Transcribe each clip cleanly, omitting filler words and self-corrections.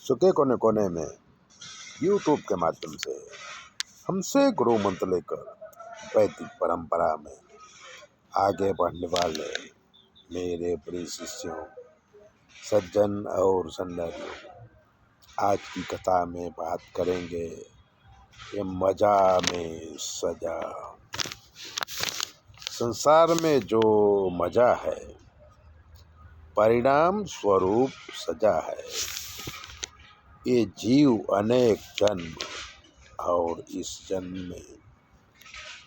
सुखे कोने कोने में यूट्यूब के माध्यम से हमसे गुरु मंत्र लेकर वैदिक परंपरा में आगे बढ़ने वाले मेरे प्रिय शिष्यों, सज्जन और सन्नरियों, आज की कथा में बात करेंगे ये मजा में सजा। संसार में जो मजा है परिणाम स्वरूप सजा है। ये जीव अनेक जन्म और इस जन्म में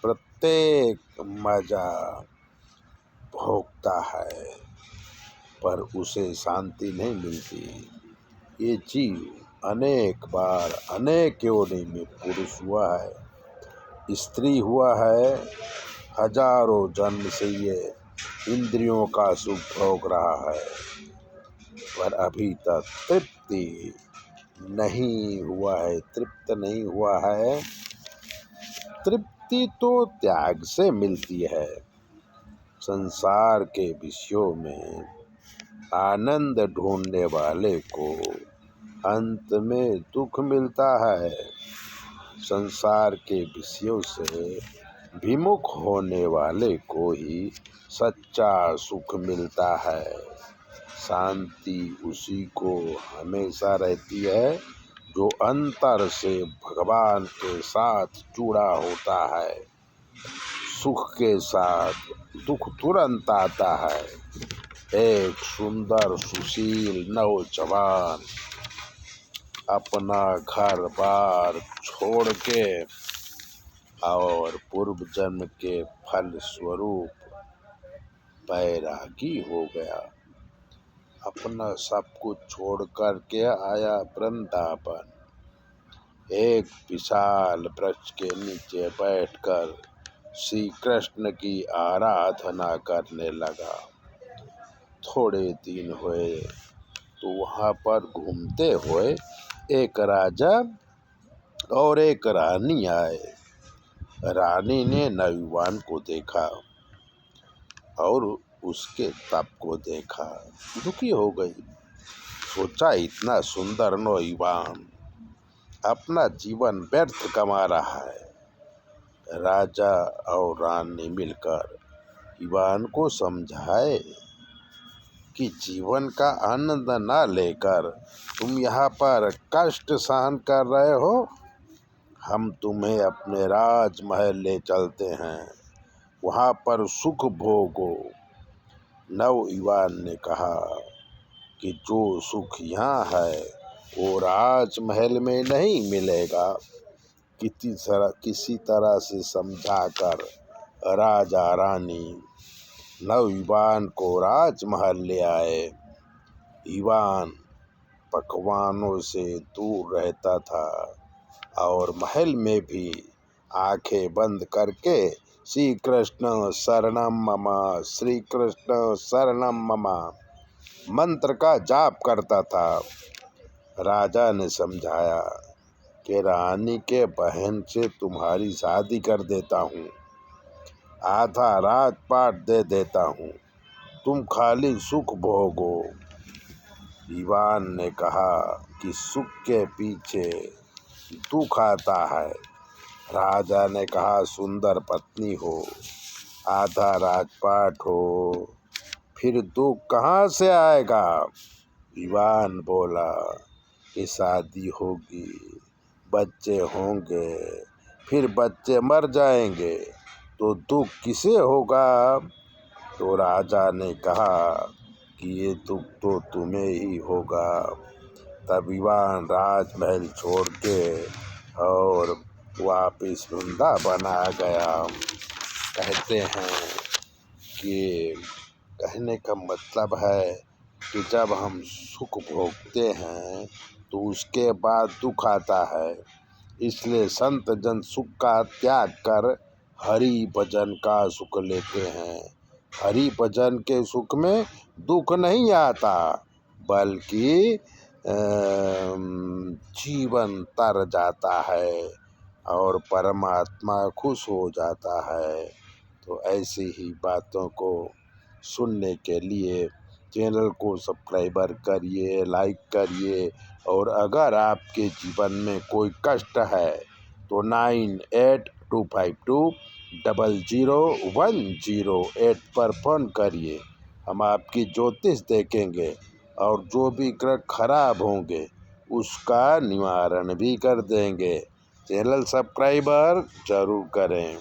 प्रत्येक मजा भोगता है पर उसे शांति नहीं मिलती। ये जीव अनेक बार अनेक योनि में पुरुष हुआ है, स्त्री हुआ है, हजारों जन्म से ये इंद्रियों का सुख भोग रहा है पर अभी तक तृप्ति नहीं हुआ है, तृप्त नहीं हुआ है। तृप्ति तो त्याग से मिलती है। संसार के विषयों में आनंद ढूंढने वाले को अंत में दुख मिलता है। संसार के विषयों से विमुख होने वाले को ही सच्चा सुख मिलता है। शांति उसी को हमेशा रहती है जो अंतर से भगवान के साथ जुड़ा होता है। सुख के साथ दुख तुरंत आता है। एक सुंदर सुशील नौजवान अपना घर बार छोड़ के और पूर्व जन्म के फल स्वरूप बैरागी हो गया। अपना सब कुछ छोड़ कर के आया वृंदावन। एक विशाल वृक्ष के नीचे बैठकर श्री कृष्ण की आराधना करने लगा। थोड़े दिन हुए तो वहाँ पर घूमते हुए एक राजा और एक रानी आए। रानी ने नौजवान को देखा और उसके तप को देखा, दुखी हो गई। सोचा इतना सुंदर नौजवान अपना जीवन व्यर्थ कमा रहा है। राजा और रानी मिलकर युवान को समझाए कि जीवन का आनंद ना लेकर तुम यहाँ पर कष्ट सहन कर रहे हो। हम तुम्हें अपने राजमहल ले चलते हैं, वहाँ पर सुख भोगो। नवयुवान ने कहा कि जो सुख यहाँ है वो राजमहल में नहीं मिलेगा। किसी तरह से समझाकर राजा रानी नवयुवान को राजमहल ले आए। युवान पकवानों से दूर रहता था और महल में भी आंखें बंद करके श्री कृष्ण शरणम मम, श्री कृष्ण शरणम मम मंत्र का जाप करता था। राजा ने समझाया कि रानी के बहन से तुम्हारी शादी कर देता हूँ, आधा राजपाट दे देता हूँ, तुम खाली सुख भोगो। युवान ने कहा कि सुख के पीछे दुख आता है। राजा ने कहा सुंदर पत्नी हो, आधा राजपाट हो, फिर दुख कहाँ से आएगा। युवान बोला कि शादी होगी, बच्चे होंगे, फिर बच्चे मर जाएंगे तो दुख किसे होगा। तो राजा ने कहा कि ये दुख तो तुम्हें ही होगा। तब युवान राजमहल छोड़ के और वापिस वृंदावन आ गया। कहते हैं कि कहने का मतलब है कि जब हम सुख भोगते हैं तो उसके बाद दुख आता है। इसलिए संत जन सुख का त्याग कर हरि भजन का सुख लेते हैं। हरि भजन के सुख में दुख नहीं आता बल्कि जीवन तर जाता है और परमात्मा खुश हो जाता है। तो ऐसी ही बातों को सुनने के लिए चैनल को सब्सक्राइबर करिए, लाइक करिए और अगर आपके जीवन में कोई कष्ट है तो 9825200108 पर फ़ोन करिए। हम आपकी ज्योतिष देखेंगे और जो भी ग्रह खराब होंगे उसका निवारण भी कर देंगे। चैनल सब्सक्राइबर जरूर करें।